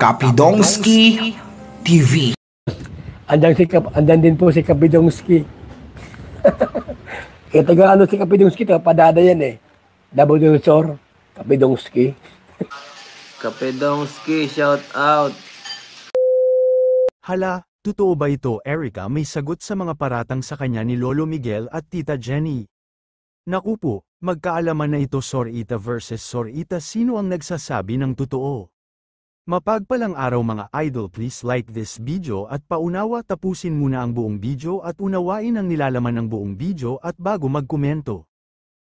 Kapidongski TV. Andan din po si Kapidongski. Kaya taga ano si Kapidongski, padada yan eh. Double Sor, Kapidongski. Kapidongski, shout out. Hala, totoo ba ito, Erica? May sagot sa mga paratang sa kanya ni Lolo Miguel at Tita Jenny. Naku po, magkaalaman na ito Sorita versus Sorita, sino ang nagsasabi ng totoo? Mapagpalang araw mga idol, please like this video at paunawa tapusin muna ang buong video at unawain ang nilalaman ng buong video at bago magkomento.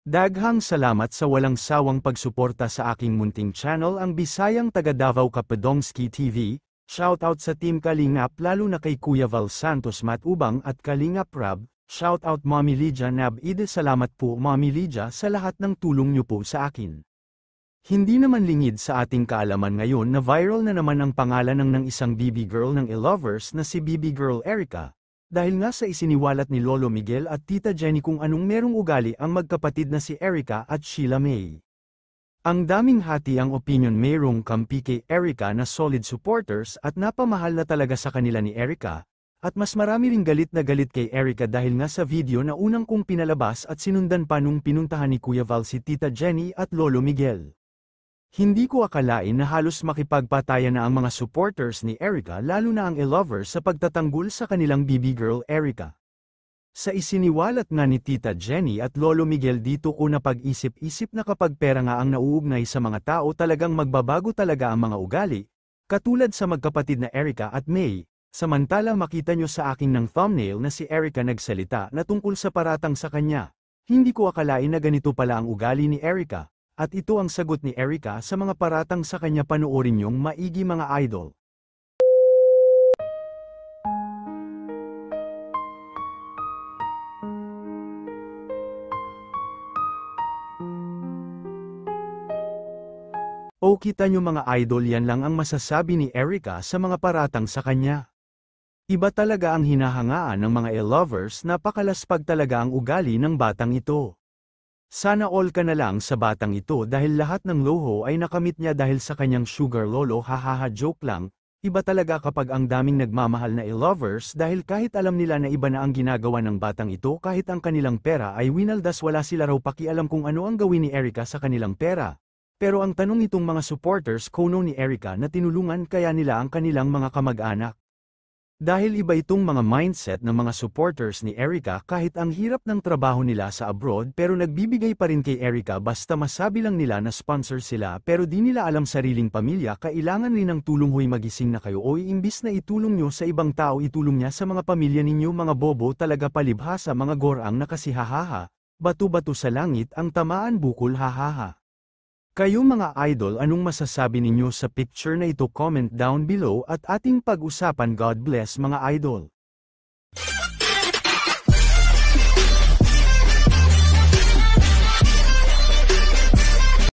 Daghang salamat sa walang sawang pagsuporta sa aking munting channel ang Bisayang taga Davao Kapidongski TV. Shoutout sa Team Kalingap lalo na kay Kuya Val Santos Matubang at Kalingap Rab. Shoutout Mommy Lydia Nab Ide, salamat po Mommy Lydia sa lahat ng tulong niyo po sa akin. Hindi naman lingid sa ating kaalaman ngayon na viral na naman ang pangalan ng isang BB girl ng e-lovers na si BB Girl Erica. Dahil nga sa isiniwalat ni Lolo Miguel at Tita Jenny kung anong merong ugali ang magkapatid na si Erica at Sheila May. Ang daming hati ang opinion, mayroong kampi kay Erica na solid supporters at napamahal na talaga sa kanila ni Erica, at mas marami ring galit na galit kay Erica dahil nga sa video na unang kong pinalabas at sinundan pa nung pinuntahan ni Kuya Val si Tita Jenny at Lolo Miguel. Hindi ko akalain na halos makipagpatayan na ang mga supporters ni Erica lalo na ang e-lovers sa pagtatanggol sa kanilang BB girl Erica. Sa isiniwalat nga ni Tita Jenny at Lolo Miguel dito ko napag-isip-isip na kapag pera nga ang nauugnay sa mga tao talagang magbabago talaga ang mga ugali, katulad sa magkapatid na Erica at May. Samantala makita nyo sa aking ng thumbnail na si Erica nagsalita na tungkol sa paratang sa kanya. Hindi ko akalain na ganito pala ang ugali ni Erica. At ito ang sagot ni Erica sa mga paratang sa kanya, panoorin niyong maigi mga idol. O kita niyo mga idol, yan lang ang masasabi ni Erica sa mga paratang sa kanya. Iba talaga ang hinahangaan ng mga e-lovers, napakalaspag talaga ang ugali ng batang ito. Sana all ka na lang sa batang ito dahil lahat ng loho ay nakamit niya dahil sa kanyang sugar lolo, hahaha, joke lang. Iba talaga kapag ang daming nagmamahal na e-lovers dahil kahit alam nila na iba na ang ginagawa ng batang ito, kahit ang kanilang pera ay winaldas, wala sila raw pakialam kung ano ang gawin ni Erica sa kanilang pera. Pero ang tanong itong mga supporters kuno ni Erica na tinulungan kaya nila ang kanilang mga kamag-anak. Dahil iba itong mga mindset ng mga supporters ni Erica kahit ang hirap ng trabaho nila sa abroad pero nagbibigay pa rin kay Erica basta masabi lang nila na sponsor sila pero di nila alam sariling pamilya, kailangan rin ng tulong. Hoy magising na kayo, oy, imbis na itulong nyo sa ibang tao itulong niya sa mga pamilya ninyo, mga bobo talaga, palibhasa mga gorang na kasi, hahaha, bato-bato sa langit ang tamaan bukol, hahaha. Kayo mga idol, anong masasabi ninyo sa picture na ito? Comment down below at ating pag-usapan. God bless mga idol.